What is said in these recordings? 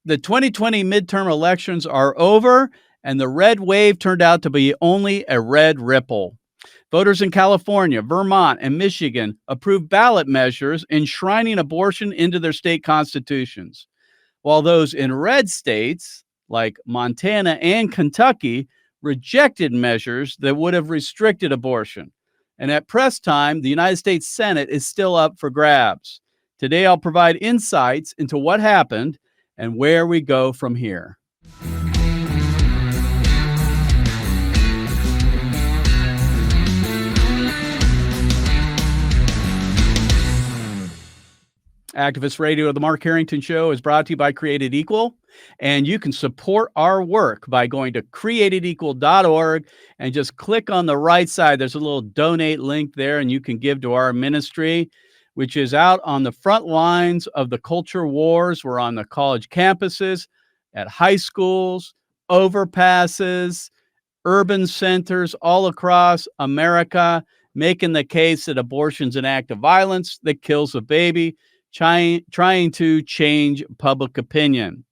The 2020 midterm elections are over, and the red wave turned out to be only a red ripple. Voters in California, Vermont, and Michigan approved ballot measures enshrining abortion into their state constitutions, while those in red states, like Montana and Kentucky, rejected measures that would have restricted abortion. And at press time, the United States Senate is still up for grabs. Today, I'll provide insights into what happened and where we go from here. Activist Radio, the Mark Harrington Show, is brought to you by Created Equal, and you can support our work by going to createdequal.org and just click on the right side. There's a little donate link there, and you can give to our ministry, which is out on the front lines of the culture wars. We're on the college campuses, at high schools, overpasses, urban centers all across America, making the case that abortion's an act of violence that kills a baby, trying to change public opinion.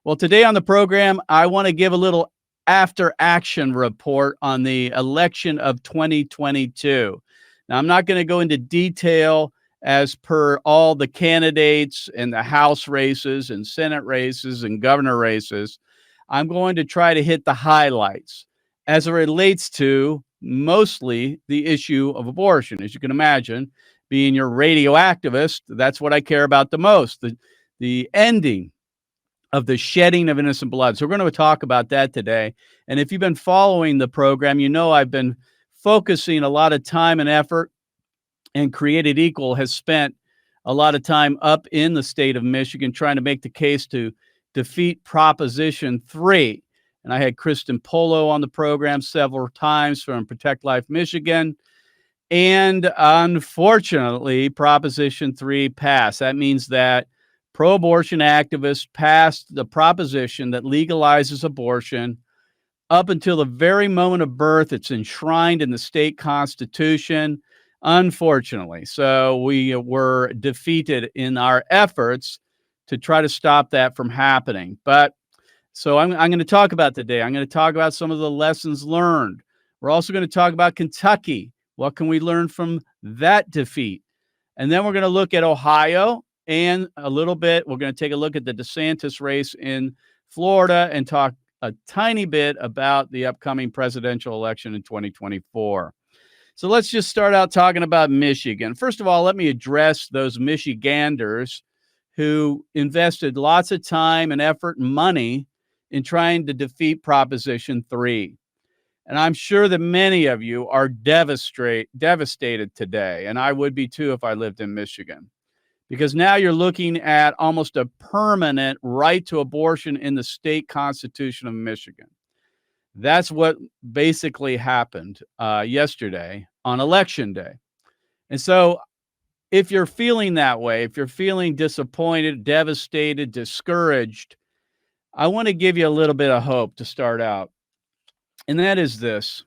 Well, today on the program, I want to give a little after action report on the election of 2022. Now, I'm not going to go into detail as per all the candidates and the House races and Senate races and governor races. I'm going to try to hit the highlights as it relates to mostly the issue of abortion. As you can imagine, being your radio activist, that's what I care about the most, the ending of the shedding of innocent blood. So we're going to talk about that today. And if you've been following the program, you know I've been focusing a lot of time and effort, and Created Equal has spent a lot of time up in the state of Michigan trying to make the case to defeat Proposition 3. And I had Kristen Polo on the program several times from Protect Life Michigan. And unfortunately, Proposition 3 passed. That means that pro-abortion activists passed the proposition that legalizes abortion up until the very moment of birth. It's enshrined in the state constitution, unfortunately. So we were defeated in our efforts to try to stop that from happening. But so I'm going to talk about today. I'm going to talk about some of the lessons learned. We're also going to talk about Kentucky. What can we learn from that defeat? And then we're going to look at Ohio, and a little bit, we're going to take a look at the DeSantis race in Florida and talk a tiny bit about the upcoming presidential election in 2024. So let's just start out talking about Michigan. First of all, let me address those Michiganders who invested lots of time and effort and money in trying to defeat Proposition 3. And I'm sure that many of you are devastated today, and I would be too if I lived in Michigan, because now you're looking at almost a permanent right to abortion in the state constitution of Michigan. That's what basically happened yesterday on Election Day. And so if you're feeling that way, if you're feeling disappointed, devastated, discouraged, I want to give you a little bit of hope to start out. And that is this: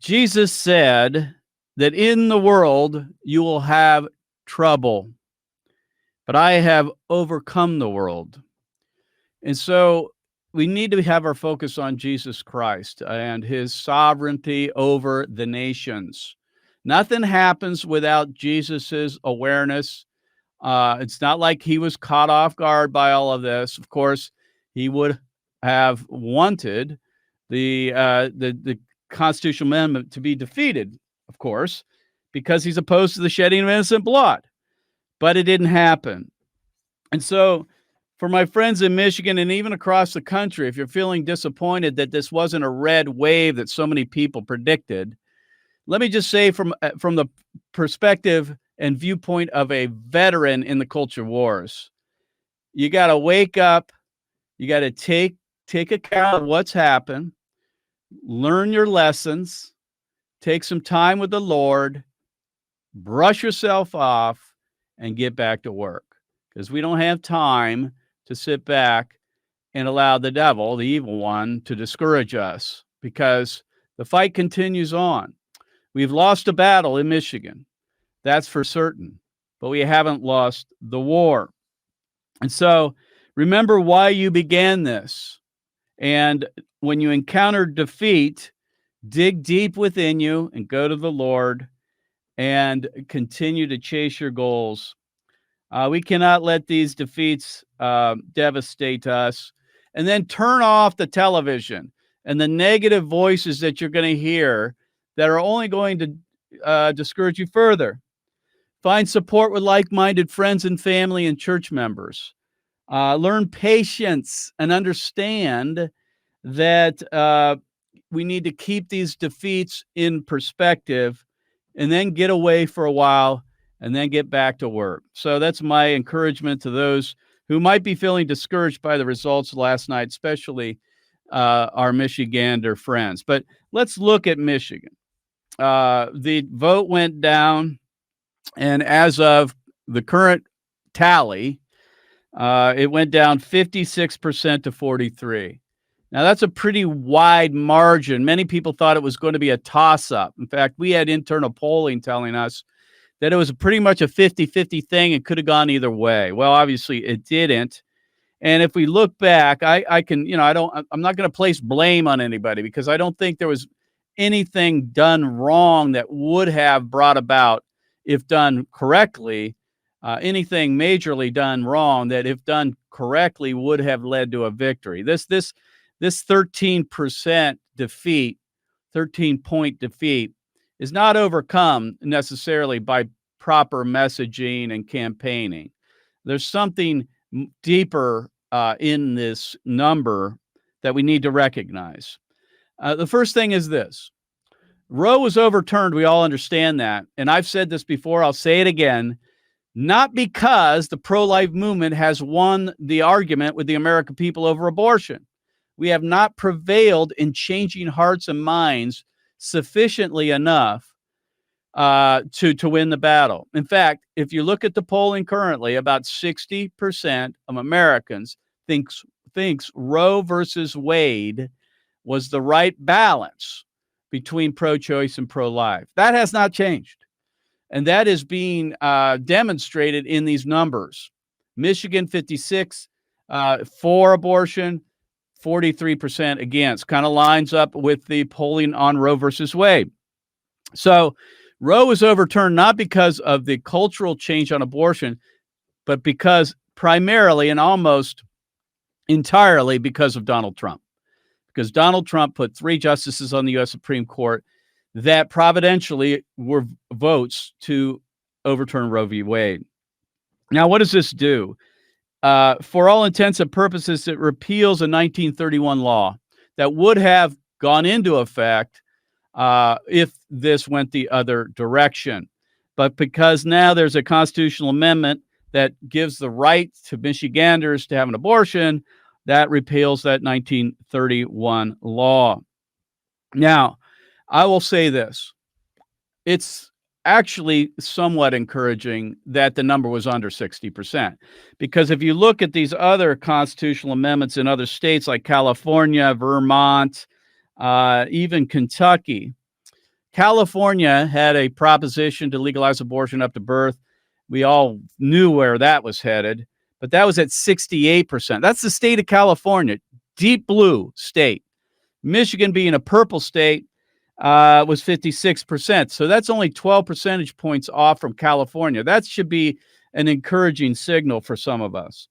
Jesus said that in the world you will have trouble, but I have overcome the world. And so we need to have our focus on Jesus Christ and his sovereignty over the nations. Nothing happens without Jesus's awareness. It's not like he was caught off guard by all of this. Of course, he would have wanted the constitutional amendment to be defeated, of course, because he's opposed to the shedding of innocent blood. But it didn't happen. And so for my friends in Michigan and even across the country, if you're feeling disappointed that this wasn't a red wave that so many people predicted, let me just say from the perspective and viewpoint of a veteran in the culture wars, you got to wake up. You got to take account of what's happened, learn your lessons, take some time with the Lord, brush yourself off, and get back to work. Because we don't have time to sit back and allow the devil, the evil one, to discourage us, because the fight continues on. We've lost a battle in Michigan, that's for certain, but we haven't lost the war. And so Remember why you began this. And when you encounter defeat, dig deep within you and go to the Lord and continue to chase your goals. We cannot let these defeats devastate us. And then turn off the television and the negative voices that you're going to hear that are only going to discourage you further. Find support with like minded friends and family and church members. Learn patience and understand that we need to keep these defeats in perspective and then get away for a while and then get back to work. So that's my encouragement to those who might be feeling discouraged by the results last night, especially our Michigander friends. But let's look at Michigan. The vote went down, and as of the current tally, it went down 56% to 43%. Now, that's a pretty wide margin. Many people thought it was going to be a toss-up. In fact, we had internal polling telling us that it was pretty much a 50-50 thing and could have gone either way. Well, obviously, it didn't. And if we look back, I can, I'm not going to place blame on anybody because I don't think there was anything done wrong that would have brought about, if done correctly, anything majorly done wrong that, if done correctly, would have led to a victory. This 13% defeat, 13-point defeat, is not overcome necessarily by proper messaging and campaigning. There's something deeper in this number that we need to recognize. The first thing is this. Roe was overturned. We all understand that. And I've said this before. I'll say it again. Not because the pro-life movement has won the argument with the American people over abortion. We have not prevailed in changing hearts and minds sufficiently enough to win the battle. In fact, if you look at the polling currently, about 60% of Americans thinks Roe versus Wade was the right balance between pro-choice and pro-life. That has not changed. And that is being demonstrated in these numbers. Michigan, 56 for abortion, 43% against. Kind of lines up with the polling on Roe versus Wade. So Roe was overturned not because of the cultural change on abortion, but because primarily and almost entirely because of Donald Trump. Because Donald Trump put 3 justices on the U.S. Supreme Court that providentially were votes to overturn Roe v. Wade. Now, what does this do? For all intents and purposes, it repeals a 1931 law that would have gone into effect if this went the other direction. But because now there's a constitutional amendment that gives the right to Michiganders to have an abortion, that repeals that 1931 law. Now, I will say this. It's actually somewhat encouraging that the number was under 60%. Because if you look at these other constitutional amendments in other states like California, Vermont, even Kentucky, California had a proposition to legalize abortion up to birth. We all knew where that was headed, but that was at 68%. That's the state of California, deep blue state. Michigan, being a purple state, was 56%. So that's only 12 percentage points off from California. That should be an encouraging signal for some of us.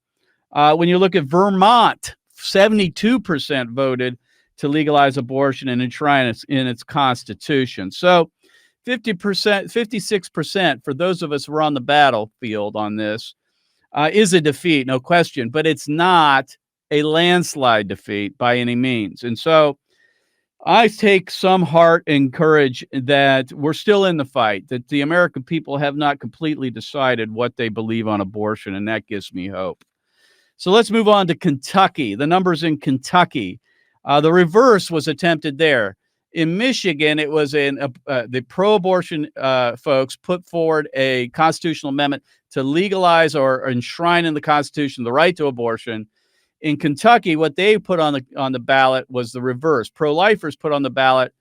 When you look at Vermont, 72% voted to legalize abortion and enshrine it in its constitution. So 50%, 56% for those of us who are on the battlefield on this is a defeat, no question, but it's not a landslide defeat by any means. And so I take some heart and courage that we're still in the fight, that the American people have not completely decided what they believe on abortion, and that gives me hope. So let's move on to Kentucky. The numbers in Kentucky. The reverse was attempted there. In Michigan, it was the pro-abortion folks put forward a constitutional amendment to legalize or enshrine in the Constitution the right to abortion. In Kentucky, what they put on the ballot was the reverse. Pro-lifers put on the ballot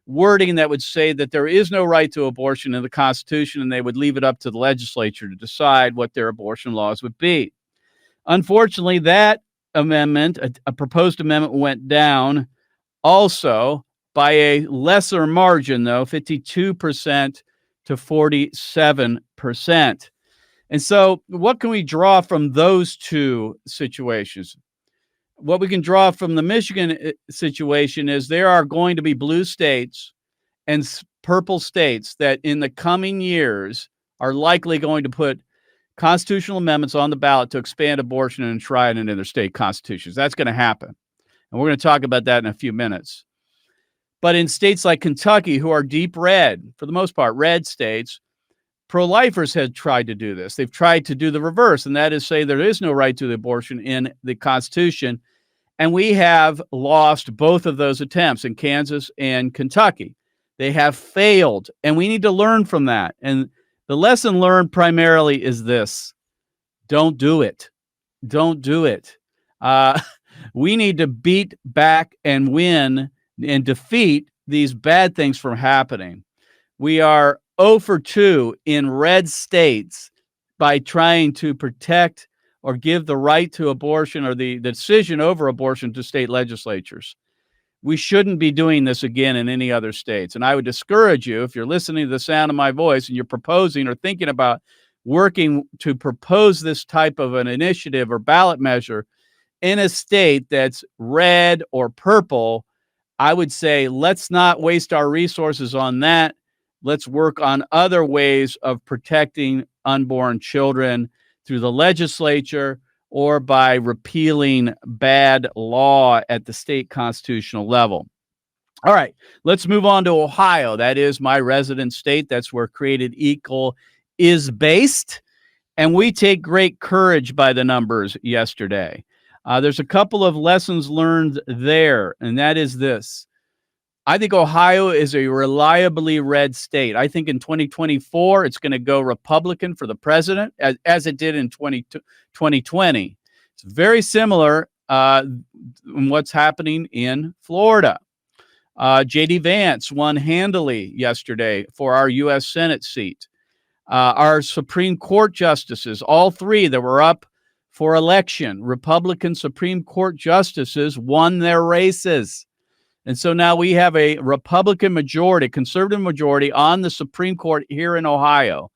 wording that would say that there is no right to abortion in the Constitution, and they would leave it up to the legislature to decide what their abortion laws would be. Unfortunately, that amendment, a proposed amendment, went down also by a lesser margin, though, 52% to 47%. And so, what can we draw from those two situations? What we can draw from the Michigan situation is there are going to be blue states and purple states that in the coming years are likely going to put constitutional amendments on the ballot to expand abortion and enshrine it in their state constitutions. That's going to happen. And we're going to talk about that in a few minutes. But in states like Kentucky, who are deep red, for the most part, red states, pro-lifers have tried to do this. They've tried to do the reverse, and that is say there is no right to the abortion in the Constitution. And we have lost both of those attempts in Kansas and Kentucky. They have failed, and we need to learn from that. And the lesson learned primarily is this: don't do it. Don't do it. We need to beat back and win and defeat these bad things from happening. We are 0 for 2 in red states by trying to protect or give the right to abortion or the decision over abortion to state legislatures. We shouldn't be doing this again in any other states. And I would discourage you, if you're listening to the sound of my voice and you're proposing or thinking about working to propose this type of an initiative or ballot measure in a state that's red or purple, I would say let's not waste our resources on that. Let's work on other ways of protecting unborn children through the legislature or by repealing bad law at the state constitutional level. All right, let's move on to Ohio. That is my resident state. That's where Created Equal is based. And we take great courage by the numbers yesterday. There's a couple of lessons learned there, and that is this. I think Ohio is a reliably red state. I think in 2024, it's going to go Republican for the president, as it did in 2020. It's very similar in what's happening in Florida. J.D. Vance won handily yesterday for our U.S. Senate seat. Our Supreme Court justices, all three that were up for election, Republican Supreme Court justices, won their races. And so now we have a Republican majority, conservative majority on the Supreme Court here in Ohio.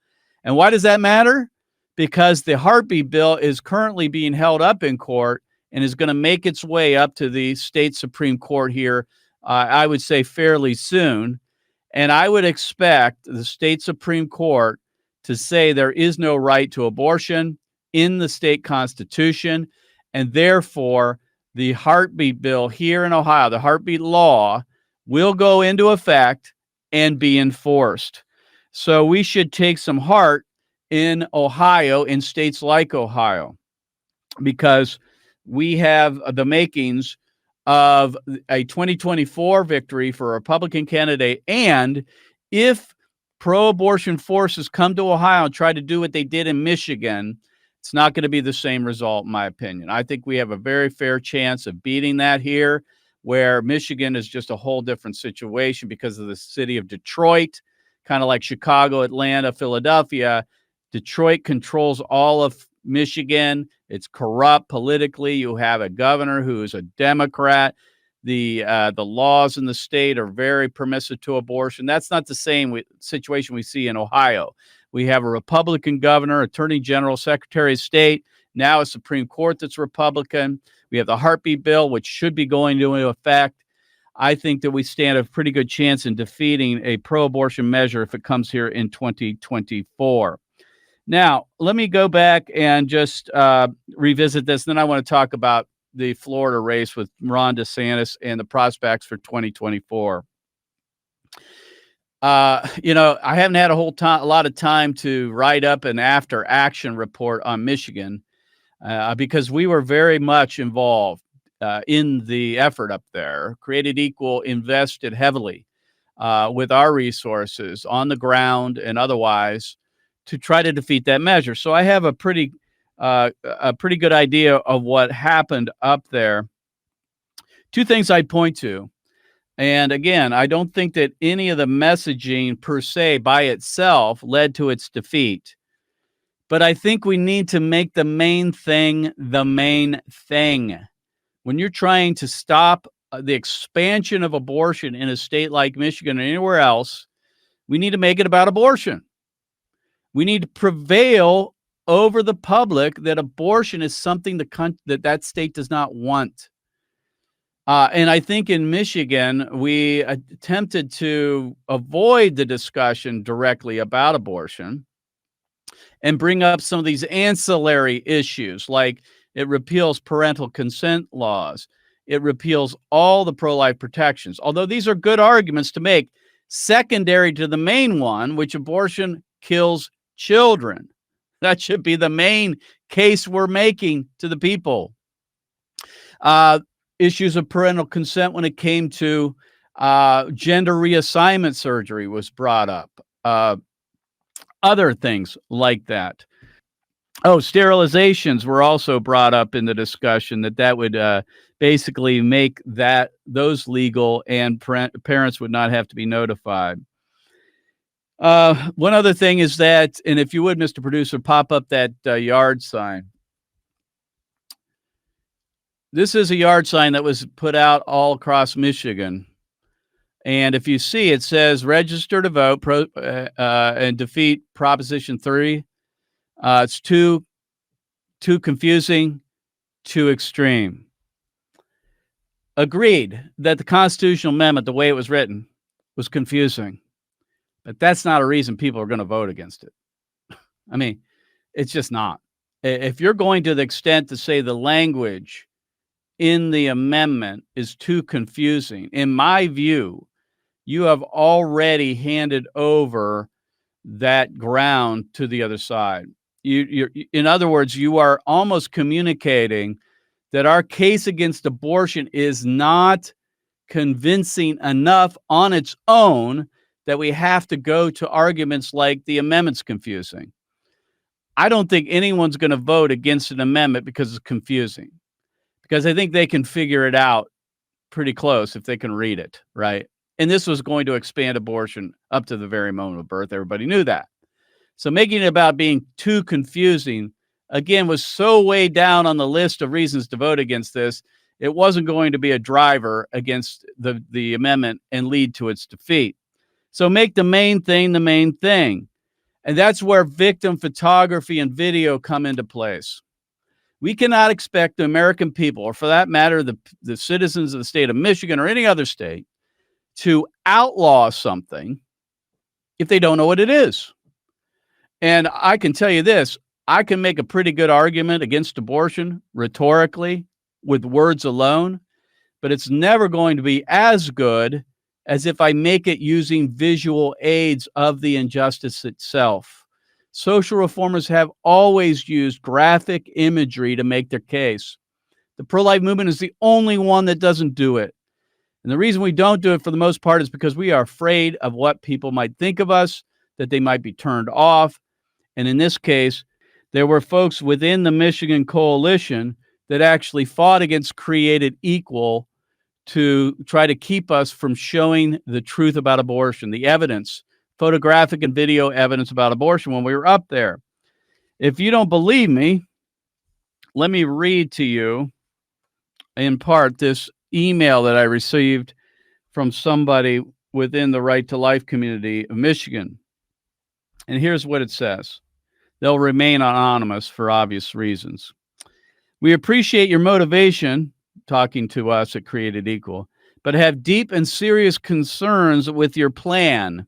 And why does that matter? Because the heartbeat bill is currently being held up in court and is going to make its way up to the state Supreme Court here, I would say fairly soon. And I would expect the state Supreme Court to say there is no right to abortion in the state constitution, and therefore the heartbeat bill here in Ohio, the heartbeat law, will go into effect and be enforced. So we should take some heart in Ohio, in states like Ohio, because we have the makings of a 2024 victory for a Republican candidate. And if pro-abortion forces come to Ohio and try to do what they did in Michigan, it's not going to be the same result, in my opinion. I think we have a very fair chance of beating that here, where Michigan is just a whole different situation because of the city of Detroit, kind of like Chicago, Atlanta, Philadelphia. Detroit controls all of Michigan. It's corrupt politically. You have a governor who is a Democrat. The laws in the state are very permissive to abortion. That's not the same situation we see in Ohio. We have a Republican governor, attorney general, secretary of state, now a Supreme Court that's Republican. We have the heartbeat bill, which should be going into effect. I think that we stand a pretty good chance in defeating a pro-abortion measure if it comes here in 2024. Now, let me go back and just revisit this. Then I want to talk about the Florida race with Ron DeSantis and the prospects for 2024. I haven't had a lot of time to write up an after action report on Michigan because we were very much involved in the effort up there. Created Equal invested heavily with our resources on the ground and otherwise to try to defeat that measure. So I have a pretty good idea of what happened up there. Two things I'd point to. And again, I don't think that any of the messaging per se by itself led to its defeat. But I think we need to make the main thing the main thing. When you're trying to stop the expansion of abortion in a state like Michigan or anywhere else, we need to make it about abortion. We need to prevail over the public that abortion is something that state does not want. And I think in Michigan, we attempted to avoid the discussion directly about abortion and bring up some of these ancillary issues, like it repeals parental consent laws. It repeals all the pro-life protections. Although these are good arguments to make, secondary to the main one, which abortion kills children. That should be the main case we're making to the people. Issues of parental consent when it came to gender reassignment surgery was brought up. Other things like that. Oh, sterilizations were also brought up in the discussion that would basically make those legal and parents would not have to be notified. One other thing is that, and if you would, Mr. Producer, pop up that yard sign. This is a yard sign that was put out all across Michigan. And if you see, it says register to vote and defeat Proposition 3. It's too confusing, too extreme. Agreed that the constitutional amendment, the way it was written, was confusing. But that's not a reason people are going to vote against it. I mean, it's just not. If you're going to the extent to say the language in the amendment is too confusing, in my view, you have already handed over that ground to the other side. In other words, you are almost communicating that our case against abortion is not convincing enough on its own that we have to go to arguments like the amendment's confusing. I don't think anyone's going to vote against an amendment because it's confusing, because I think they can figure it out pretty close if they can read it, right? And this was going to expand abortion up to the very moment of birth. Everybody knew that. So making it about being too confusing, again, was so way down on the list of reasons to vote against this, it wasn't going to be a driver against the amendment and lead to its defeat. So make the main thing the main thing. And that's where victim photography and video come into place. We cannot expect the American people, or for that matter, the citizens of the state of Michigan or any other state, to outlaw something if they don't know what it is. And I can tell you this, I can make a pretty good argument against abortion rhetorically with words alone, but it's never going to be as good as if I make it using visual aids of the injustice itself. Social reformers have always used graphic imagery to make their case. The pro-life movement is the only one that doesn't do it. And the reason we don't do it for the most part is because we are afraid of what people might think of us, that they might be turned off. And in this case, there were folks within the Michigan Coalition that actually fought against Created Equal to try to keep us from showing the truth about abortion, the evidence, photographic and video evidence about abortion when we were up there. If you don't believe me, let me read to you in part this email that I received from somebody within the Right to Life community of Michigan. And here's what it says. They'll remain anonymous for obvious reasons. We appreciate your motivation, talking to us at Created Equal, but have deep and serious concerns with your plan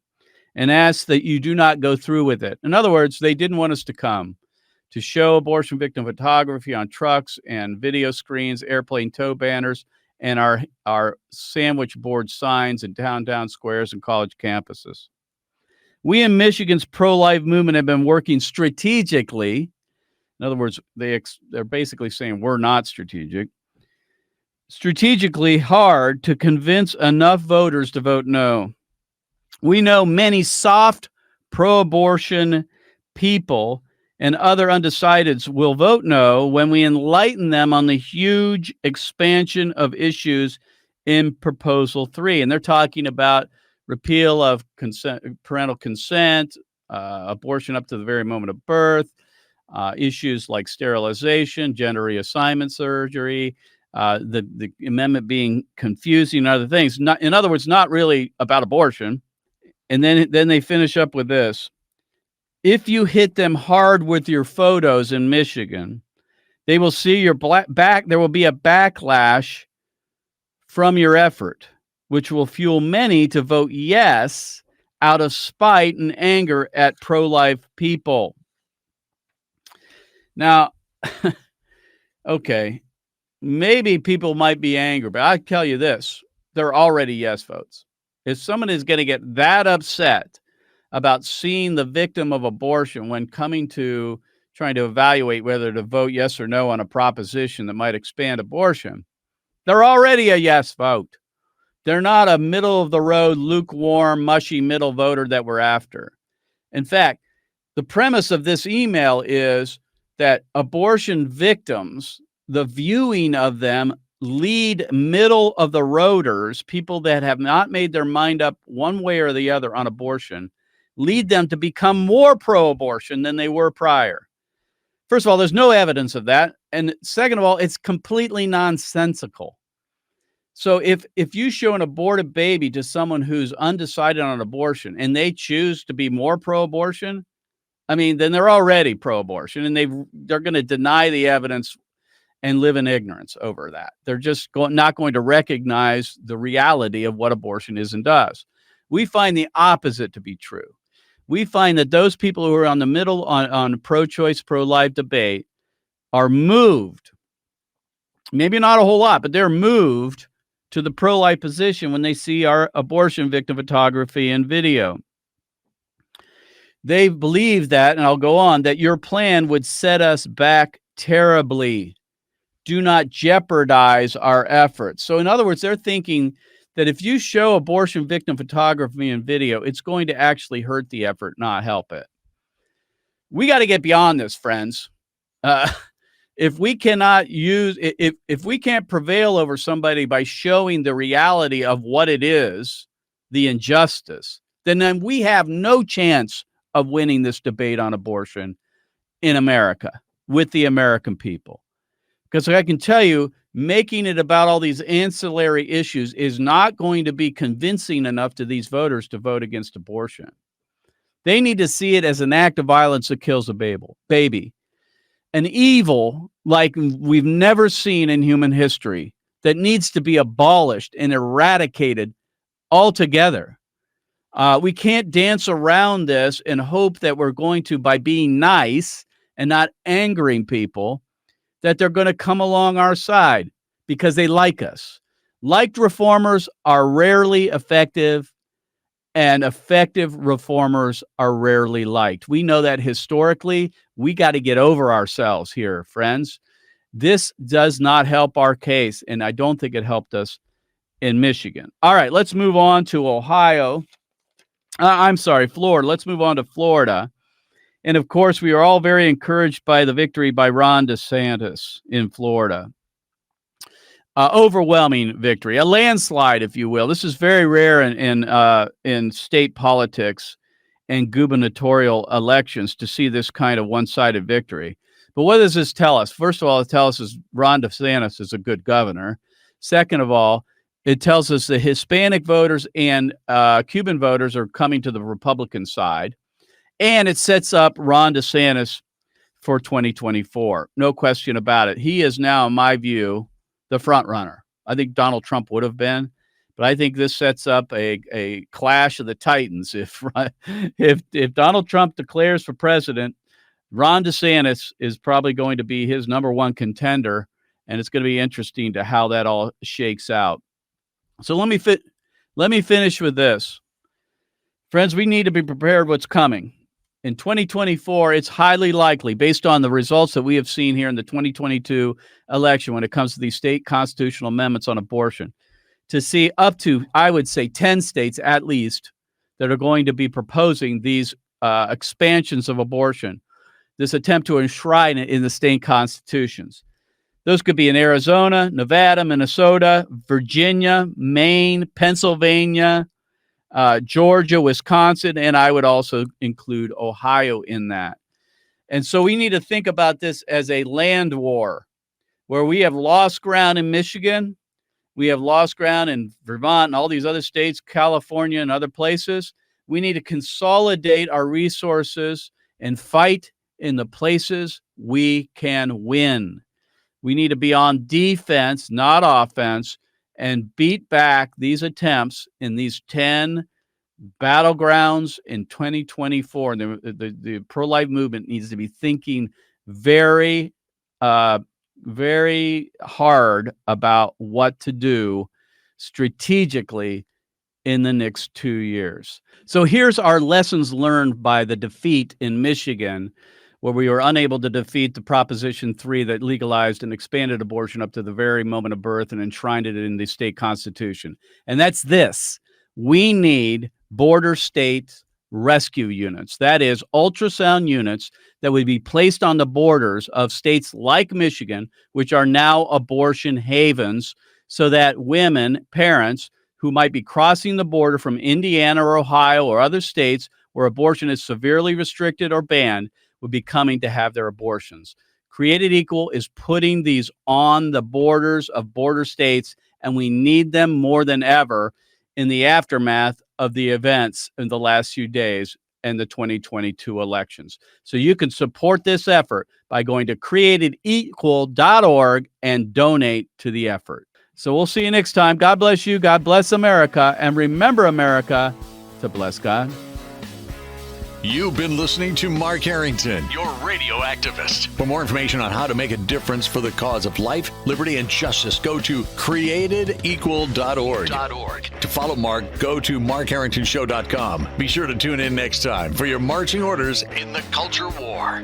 and ask that you do not go through with it. In other words, they didn't want us to come to show abortion victim photography on trucks and video screens, airplane tow banners, and our sandwich board signs in downtown squares and college campuses. We in Michigan's pro-life movement have been working strategically. In other words, they're basically saying we're not strategically hard to convince enough voters to vote no. We know many soft pro-abortion people and other undecideds will vote no when we enlighten them on the huge expansion of issues in Proposal 3. And they're talking about repeal of parental consent, abortion up to the very moment of birth, issues like sterilization, gender reassignment surgery, the amendment being confusing and other things. Not, in other words, not really about abortion. And then they finish up with this. If you hit them hard with your photos in Michigan, they will see your back. There will be a backlash from your effort, which will fuel many to vote yes out of spite and anger at pro-life people. Now, okay, maybe people might be angry, but I tell you this, they're already yes votes. If someone is going to get that upset about seeing the victim of abortion when coming to trying to evaluate whether to vote yes or no on a proposition that might expand abortion, they're already a yes vote. They're not a middle of the road, lukewarm, mushy middle voter that we're after. In fact, the premise of this email is that abortion victims, the viewing of them, lead middle of the roaders, people that have not made their mind up one way or the other on abortion, lead them to become more pro-abortion than they were prior. First of all, there's no evidence of that. And second of all, it's completely nonsensical. So if you show an aborted baby to someone who's undecided on abortion and they choose to be more pro-abortion, I mean, then they're already pro-abortion and they're going to deny the evidence and live in ignorance over that. They're just not going to recognize the reality of what abortion is and does. We find the opposite to be true. We find that those people who are on the middle on pro-choice, pro-life debate are moved, maybe not a whole lot, but they're moved to the pro-life position when they see our abortion victim photography and video. They believe that, and I'll go on, that your plan would set us back terribly. Do not jeopardize our efforts. So in other words, they're thinking that if you show abortion victim photography and video, it's going to actually hurt the effort, not help it. We got to get beyond this, friends. If we cannot if we can't prevail over somebody by showing the reality of what it is, the injustice, then we have no chance of winning this debate on abortion in America with the American people. Because I can tell you, making it about all these ancillary issues is not going to be convincing enough to these voters to vote against abortion. They need to see it as an act of violence that kills a baby. An evil like we've never seen in human history that needs to be abolished and eradicated altogether. We can't dance around this and hope that we're going to, by being nice and not angering people, that they're going to come along our side because they like us. Liked reformers are rarely effective, and effective reformers are rarely liked. We know that historically. We got to get over ourselves here, friends. This does not help our case, and I don't think it helped us in Michigan. All right, let's move on to Ohio. Florida. Let's move on to Florida. And of course, we are all very encouraged by the victory by Ron DeSantis in Florida. Overwhelming victory, a landslide, if you will. This is very rare in state politics and gubernatorial elections to see this kind of one-sided victory. But what does this tell us? First of all, it tells us Ron DeSantis is a good governor. Second of all, it tells us the Hispanic voters and Cuban voters are coming to the Republican side. And it sets up Ron DeSantis for 2024. No question about it. He is now, in my view, the front runner. I think Donald Trump would have been, but I think this sets up a clash of the titans. If Donald Trump declares for president, Ron DeSantis is probably going to be his number one contender, and it's going to be interesting to how that all shakes out. So let me finish with this. Friends, we need to be prepared what's coming. In 2024, it's highly likely, based on the results that we have seen here in the 2022 election when it comes to these state constitutional amendments on abortion, to see up to, I would say, 10 states at least that are going to be proposing these expansions of abortion, this attempt to enshrine it in the state constitutions. Those could be in Arizona, Nevada, Minnesota, Virginia, Maine, Pennsylvania, Georgia, Wisconsin, and I would also include Ohio in that. And so we need to think about this as a land war, where we have lost ground in Michigan, we have lost ground in Vermont and all these other states, California and other places. We need to consolidate our resources and fight in the places we can win. We need to be on defense, not offense, and beat back these attempts in these 10 battlegrounds in 2024. And the pro-life movement needs to be thinking very, very hard about what to do strategically in the next 2 years. So here's our lessons learned by the defeat in Michigan, where we were unable to defeat the Proposition 3 that legalized and expanded abortion up to the very moment of birth and enshrined it in the state constitution. And that's this: we need border state rescue units. That is, ultrasound units that would be placed on the borders of states like Michigan, which are now abortion havens, so that women, parents who might be crossing the border from Indiana or Ohio or other states where abortion is severely restricted or banned would be coming to have their abortions. Created Equal is putting these on the borders of border states, and we need them more than ever in the aftermath of the events in the last few days and the 2022 elections. So you can support this effort by going to createdequal.org and donate to the effort. So we'll see you next time. God bless you. God bless America. And remember, America, to bless God. You've been listening to Mark Harrington, your radio activist. For more information on how to make a difference for the cause of life, liberty, and justice, go to createdequal.org. To follow Mark, go to markharringtonshow.com. Be sure to tune in next time for your marching orders in the culture war.